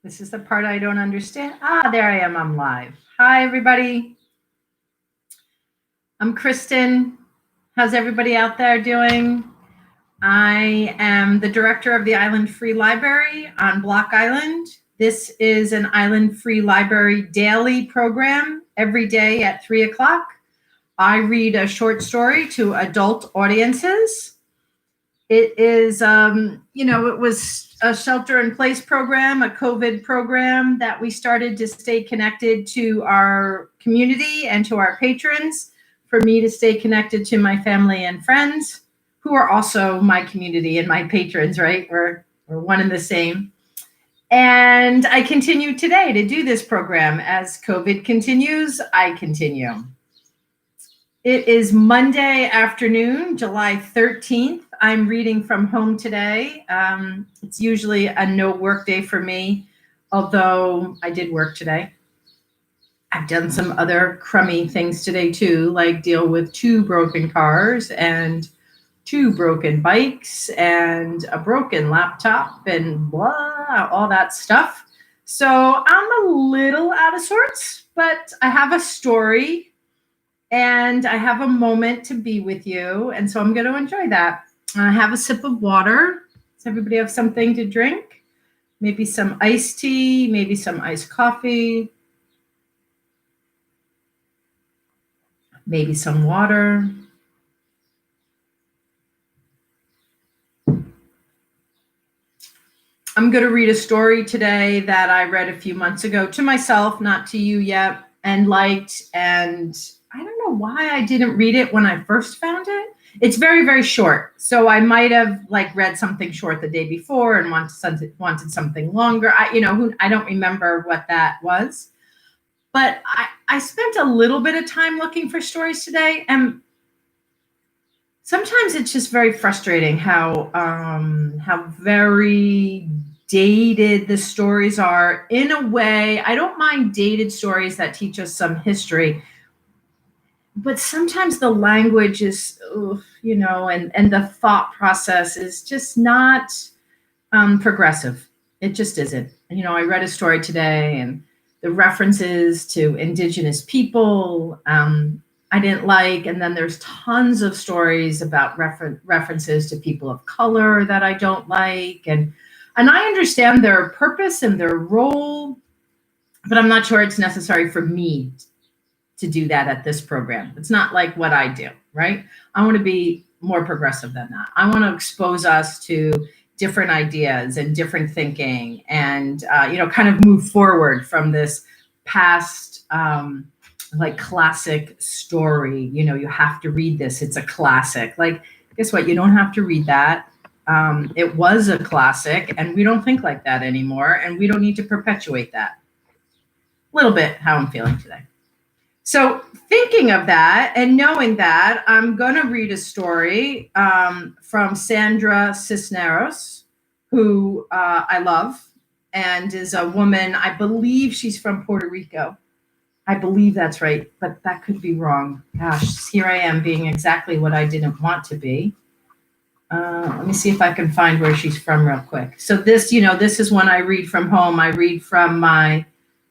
This is the part I don't understand. Ah, there I am. I'm live. Hi, everybody. I'm Kristen. How's everybody out there doing? I am the director of the Island Free Library on Block Island. This is an Island Free Library daily program every day at 3 o'clock. I read a short story to adult audiences. It is, it was a shelter-in-place program, a COVID program that we started to stay connected to our community and to our patrons, for me to stay connected to my family and friends, who are also my community and my patrons, right? We're one and the same. And I continue today to do this program. As COVID continues, I continue. It is Monday afternoon, July 13th. I'm reading from home today. It's usually a no work day for me, although I did work today. I've done some other crummy things today too, like deal with 2 broken cars and 2 broken bikes and a broken laptop and blah, all that stuff. So I'm a little out of sorts, but I have a story and I have a moment to be with you. And so I'm going to enjoy that. I have a sip of water. Does everybody have something to drink? Maybe some iced tea, maybe some iced coffee, maybe some water. I'm going to read a story today that I read a few months ago to myself, not to you yet, and liked. And I don't know why I didn't read it when I first found it. It's very, very short. So I might have read something short the day before and wanted something longer. I don't remember what that was. But I spent a little bit of time looking for stories today, and sometimes it's just very frustrating how very dated the stories are. In a way, I don't mind dated stories that teach us some history, but sometimes the language is, and the thought process is just not progressive. It just isn't. I read a story today, and the references to indigenous people I didn't like, and then there's tons of stories about references to people of color that I don't like, and I understand their purpose and their role, but I'm not sure it's necessary for me to do that at this program. It's not like what I do, right? I want to be more progressive than that. I want to expose us to different ideas and different thinking, and kind of move forward from this past classic story. You have to read this, it's a classic. Guess what? You don't have to read that. It was a classic, and we don't think like that anymore, and we don't need to perpetuate that. A little bit how I'm feeling today. So thinking of that and knowing that, I'm going to read a story from Sandra Cisneros, who I love, and is a woman. I believe she's from Puerto Rico. I believe that's right, but that could be wrong. Gosh, here I am being exactly what I didn't want to be. Let me see if I can find where she's from real quick. So this, this is when I read from home. I read from my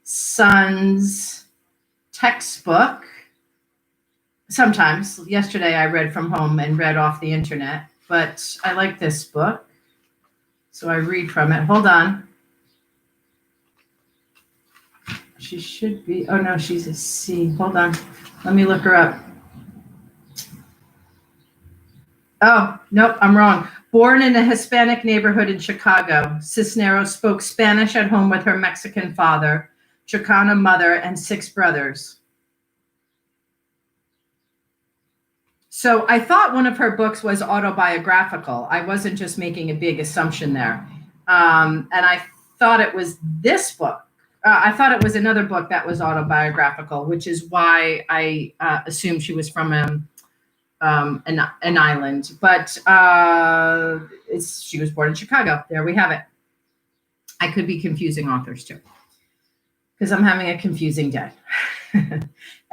son's textbook. Sometimes. Yesterday I read from home and read off the internet, but I like this book, so I read from it. Hold on. She should be, oh no, she's a C. Hold on. Let me look her up. Oh, nope, I'm wrong. Born in a Hispanic neighborhood in Chicago, Cisneros spoke Spanish at home with her Mexican father, Chicana mother, and 6 brothers. So I thought one of her books was autobiographical. I wasn't just making a big assumption there. And I thought it was this book. I thought it was another book that was autobiographical, which is why I assumed she was from an island. But she was born in Chicago. There we have it. I could be confusing authors too, because I'm having a confusing day.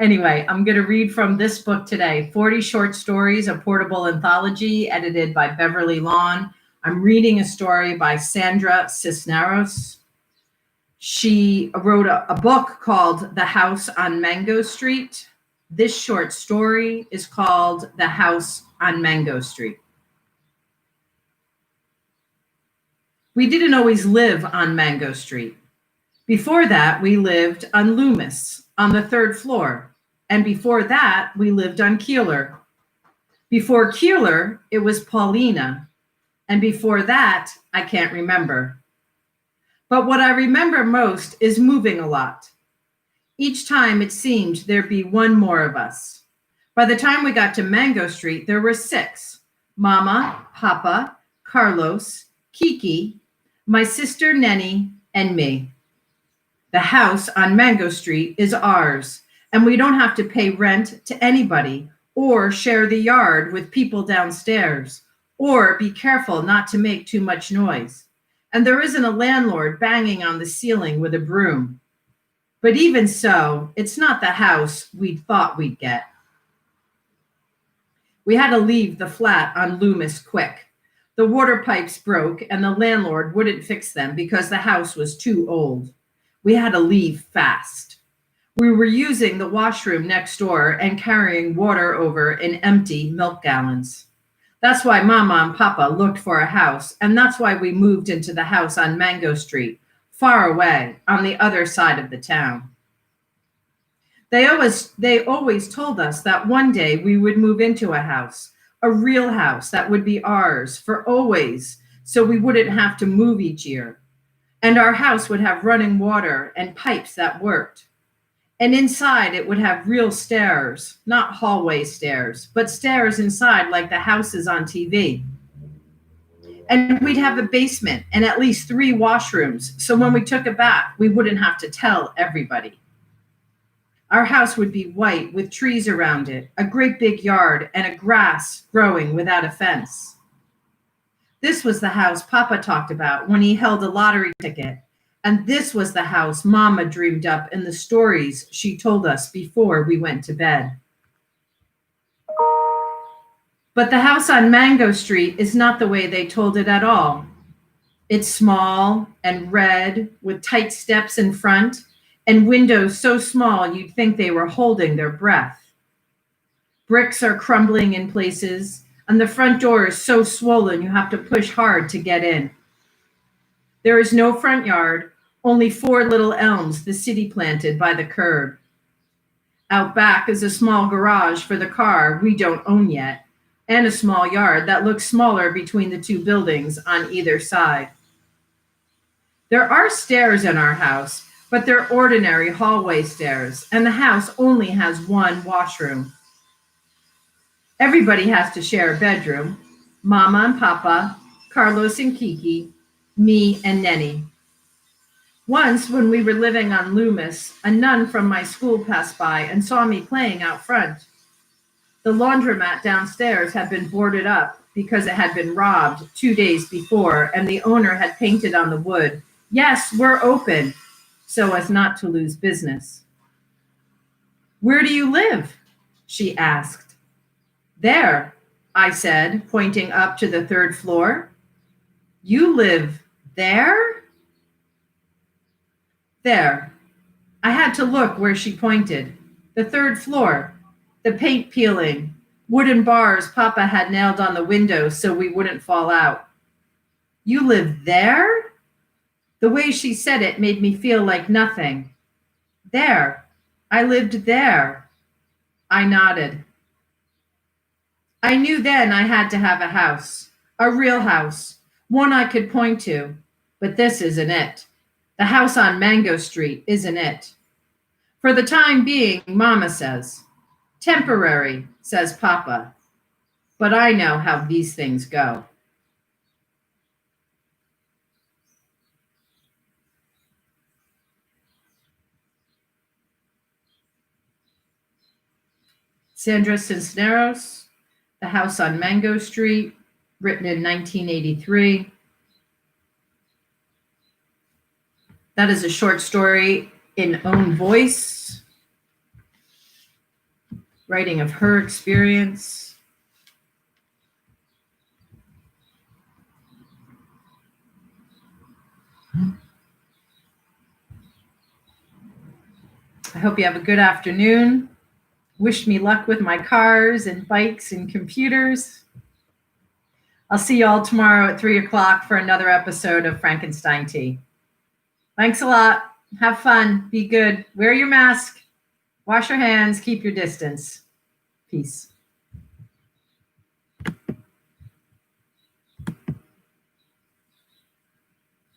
Anyway, I'm going to read from this book today, 40 Short Stories, a portable anthology, edited by Beverly Lawn. I'm reading a story by Sandra Cisneros. She wrote a book called The House on Mango Street. This short story is called The House on Mango Street. We didn't always live on Mango Street. Before that, we lived on Loomis on the third floor. And before that, we lived on Keeler. Before Keeler, it was Paulina. And before that, I can't remember. But what I remember most is moving a lot. Each time it seemed there'd be one more of us. By the time we got to Mango Street, there were 6. Mama, Papa, Carlos, Kiki, my sister Nenny, and me. The house on Mango Street is ours, and we don't have to pay rent to anybody or share the yard with people downstairs or be careful not to make too much noise. And there isn't a landlord banging on the ceiling with a broom. But even so, it's not the house we'd thought we'd get. We had to leave the flat on Loomis quick. The water pipes broke and the landlord wouldn't fix them because the house was too old. We had to leave fast. We were using the washroom next door and carrying water over in empty milk gallons. That's why Mama and Papa looked for a house, and that's why we moved into the house on Mango Street, far away on the other side of the town. They always told us that one day we would move into a real house that would be ours for always, so we wouldn't have to move each year. And our house would have running water and pipes that worked. And inside it would have real stairs, not hallway stairs, but stairs inside like the houses on TV. And we'd have a basement and at least 3 washrooms, so when we took a bath, we wouldn't have to tell everybody. Our house would be white with trees around it, a great big yard, and a grass growing without a fence. This was the house Papa talked about when he held a lottery ticket. And this was the house Mama dreamed up in the stories she told us before we went to bed. But the house on Mango Street is not the way they told it at all. It's small and red with tight steps in front and windows so small you'd think they were holding their breath. Bricks are crumbling in places, and the front door is so swollen you have to push hard to get in. There is no front yard, only 4 little elms the city planted by the curb. Out back is a small garage for the car we don't own yet, and a small yard that looks smaller between the 2 buildings on either side. There are stairs in our house, but they're ordinary hallway stairs, and the house only has 1 washroom. Everybody has to share a bedroom. Mama and Papa, Carlos and Kiki, me and Nenny. Once, when we were living on Loomis, a nun from my school passed by and saw me playing out front. The laundromat downstairs had been boarded up because it had been robbed 2 days before, and the owner had painted on the wood, "Yes, we're open," so as not to lose business. "Where do you live?" she asked. "There," I said, pointing up to the 3rd floor. "You live there?" There. I had to look where she pointed. The 3rd floor, the paint peeling, wooden bars Papa had nailed on the windows so we wouldn't fall out. "You live there?" The way she said it made me feel like nothing. "There. I lived there." I nodded. I knew then I had to have a house, a real house, one I could point to, but this isn't it. The house on Mango Street isn't it. For the time being, Mama says. Temporary, says Papa. But I know how these things go. Sandra Cisneros, The House on Mango Street, written in 1983. That is a short story in own voice, writing of her experience. hope you have a good afternoon. Wish me luck with my cars and bikes and computers. I'll see you all tomorrow at 3 o'clock for another episode of Frankenstein Tea. Thanks a lot. Have fun. Be good. Wear your mask. Wash your hands. Keep your distance. Peace.